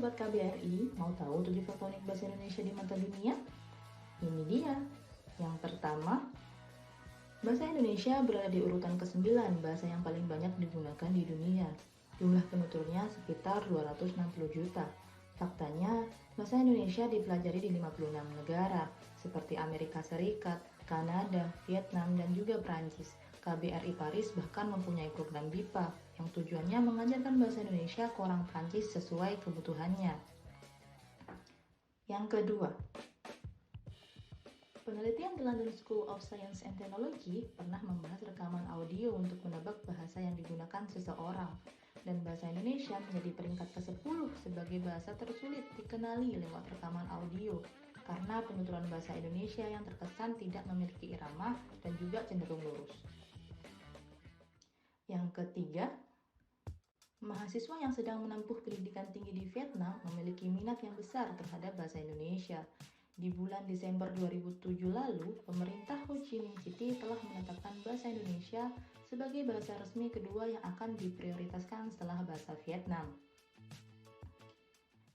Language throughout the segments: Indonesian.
Sobat KBRI, mau tahu 7 fakta unik bahasa Indonesia di mata dunia? Ini dia. Yang pertama, bahasa Indonesia berada di urutan ke-9 bahasa yang paling banyak digunakan di dunia. Jumlah penuturnya sekitar 260 juta. Faktanya, bahasa Indonesia dipelajari di 56 negara, seperti Amerika Serikat, Kanada, Vietnam, dan juga Prancis. KBRI Paris bahkan mempunyai program BIPA yang tujuannya mengajarkan bahasa Indonesia ke orang Prancis sesuai kebutuhannya. Yang kedua, penelitian di London School of Science and Technology pernah membahas rekaman audio untuk menebak bahasa yang digunakan seseorang, dan bahasa Indonesia menjadi peringkat ke-10 sebagai bahasa tersulit dikenali lewat rekaman audio karena penuturan bahasa Indonesia yang terkesan tidak memiliki irama dan juga cenderung lurus. Yang ketiga, mahasiswa yang sedang menempuh pendidikan tinggi di Vietnam memiliki minat yang besar terhadap bahasa Indonesia. Di bulan Desember 2007 lalu, pemerintah Ho Chi Minh City telah menetapkan bahasa Indonesia sebagai bahasa resmi kedua yang akan diprioritaskan setelah bahasa Vietnam.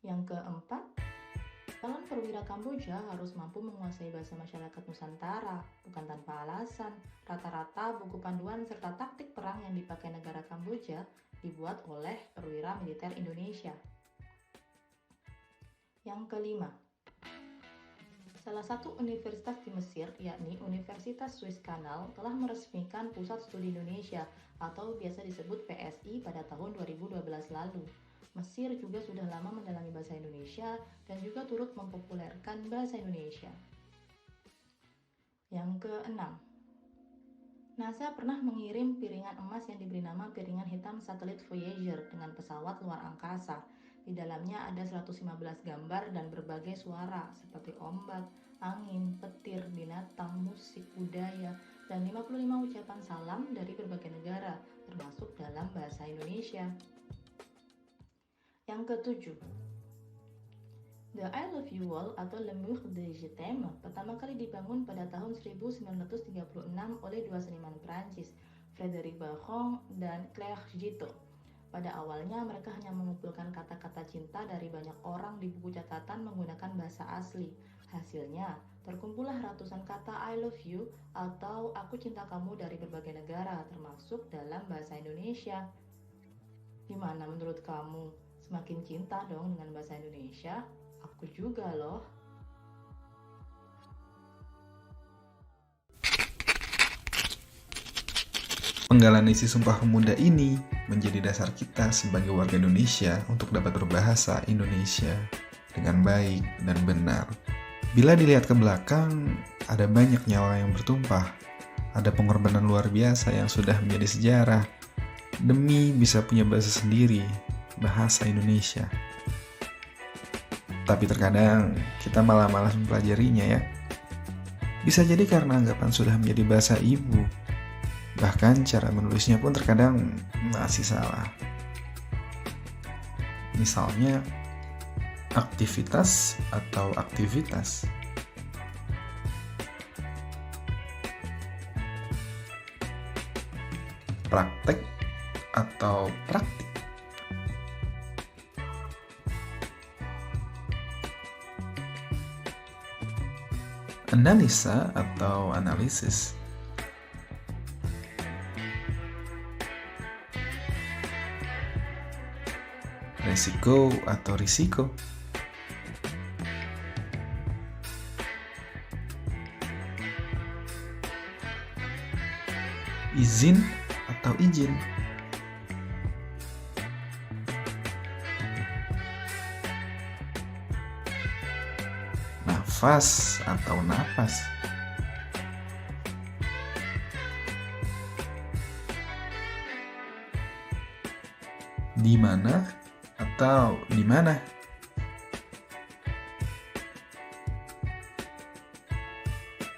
Yang keempat, calon perwira Kamboja harus mampu menguasai bahasa masyarakat Nusantara, bukan tanpa alasan. Rata-rata buku panduan serta taktik perang yang dipakai negara Kamboja dibuat oleh perwira militer Indonesia. Yang kelima, salah satu universitas di Mesir, yakni Universitas Suez Canal, telah meresmikan Pusat Studi Indonesia atau biasa disebut PSI pada tahun 2012 lalu. Mesir juga sudah lama mendalami bahasa Indonesia dan juga turut mempopulerkan bahasa Indonesia. Yang keenam, NASA pernah mengirim piringan emas yang diberi nama piringan hitam satelit Voyager dengan pesawat luar angkasa. Di dalamnya ada 115 gambar dan berbagai suara seperti ombak, angin, petir, binatang, musik, budaya, dan 55 ucapan salam dari berbagai negara, termasuk dalam bahasa Indonesia. Yang ketujuh, The I Love You Wall atau Le Mur de Je t'aime pertama kali dibangun pada tahun 1936 oleh dua seniman Prancis, Frédéric Baron dan Claire Gitto. Pada awalnya mereka hanya mengumpulkan kata-kata cinta dari banyak orang di buku catatan menggunakan bahasa asli. Hasilnya, terkumpullah ratusan kata I love you atau aku cinta kamu dari berbagai negara, termasuk dalam bahasa Indonesia. Gimana menurut kamu? Semakin cinta dong dengan bahasa Indonesia? Aku juga loh. Penggalan isi Sumpah Pemuda ini menjadi dasar kita sebagai warga Indonesia untuk dapat berbahasa Indonesia dengan baik dan benar. Bila dilihat ke belakang, ada banyak nyawa yang bertumpah. Ada pengorbanan luar biasa yang sudah menjadi sejarah demi bisa punya bahasa sendiri, bahasa Indonesia. Tapi terkadang kita malah malas mempelajarinya ya. Bisa jadi karena anggapan sudah menjadi bahasa ibu. Bahkan cara menulisnya pun terkadang masih salah. Misalnya, aktivitas atau aktivitas. Praktek atau praktik. Analisa atau analisis. Resiko atau risiko. Izin atau izin. Nafas atau napas. Di mana atau di mana.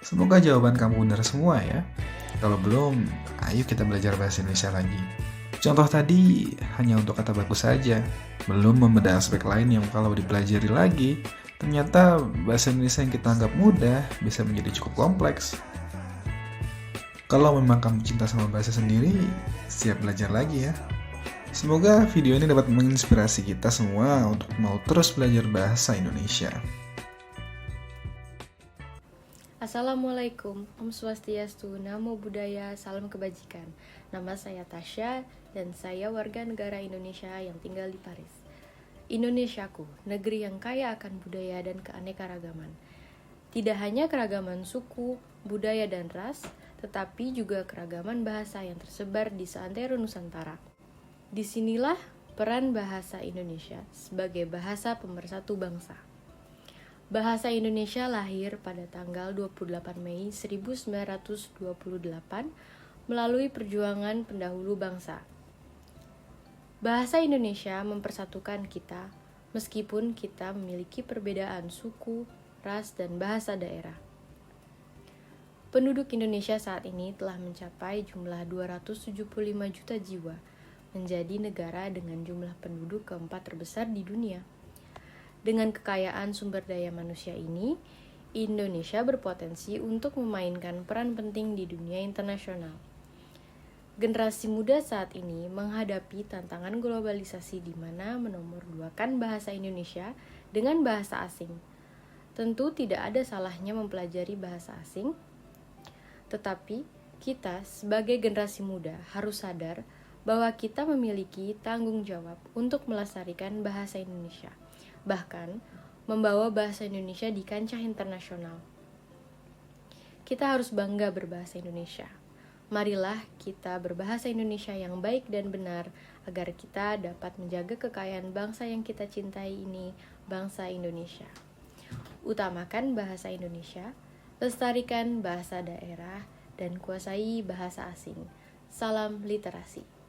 Semoga jawaban kamu benar semua ya. Kalau belum, ayo kita belajar bahasa Indonesia lagi. Contoh tadi hanya untuk kata baku saja, belum membedah aspek lain yang kalau dipelajari lagi, ternyata bahasa Indonesia yang kita anggap mudah bisa menjadi cukup kompleks. Kalau memang kamu cinta sama bahasa sendiri, siap belajar lagi ya. Semoga video ini dapat menginspirasi kita semua untuk mau terus belajar bahasa Indonesia. Assalamualaikum, Om Swastiastu, Namo Buddhaya, Salam Kebajikan. Nama saya Tasya dan saya warga negara Indonesia yang tinggal di Paris. Indonesiaku, negeri yang kaya akan budaya dan keanekaragaman. Tidak hanya keragaman suku, budaya, dan ras, tetapi juga keragaman bahasa yang tersebar di seantero Nusantara. Disinilah peran bahasa Indonesia sebagai bahasa pemersatu bangsa. Bahasa Indonesia lahir pada tanggal 28 Mei 1928 melalui perjuangan pendahulu bangsa. Bahasa Indonesia mempersatukan kita, meskipun kita memiliki perbedaan suku, ras, dan bahasa daerah. Penduduk Indonesia saat ini telah mencapai jumlah 275 juta jiwa, menjadi negara dengan jumlah penduduk keempat terbesar di dunia. Dengan kekayaan sumber daya manusia ini, Indonesia berpotensi untuk memainkan peran penting di dunia internasional. Generasi muda saat ini menghadapi tantangan globalisasi di mana menomorduakan bahasa Indonesia dengan bahasa asing. Tentu tidak ada salahnya mempelajari bahasa asing, tetapi kita sebagai generasi muda harus sadar bahwa kita memiliki tanggung jawab untuk melestarikan bahasa Indonesia, bahkan membawa bahasa Indonesia di kancah internasional. Kita harus bangga berbahasa Indonesia. Marilah kita berbahasa Indonesia yang baik dan benar agar kita dapat menjaga kekayaan bangsa yang kita cintai ini, bangsa Indonesia. Utamakan bahasa Indonesia, lestarikan bahasa daerah, dan kuasai bahasa asing. Salam literasi.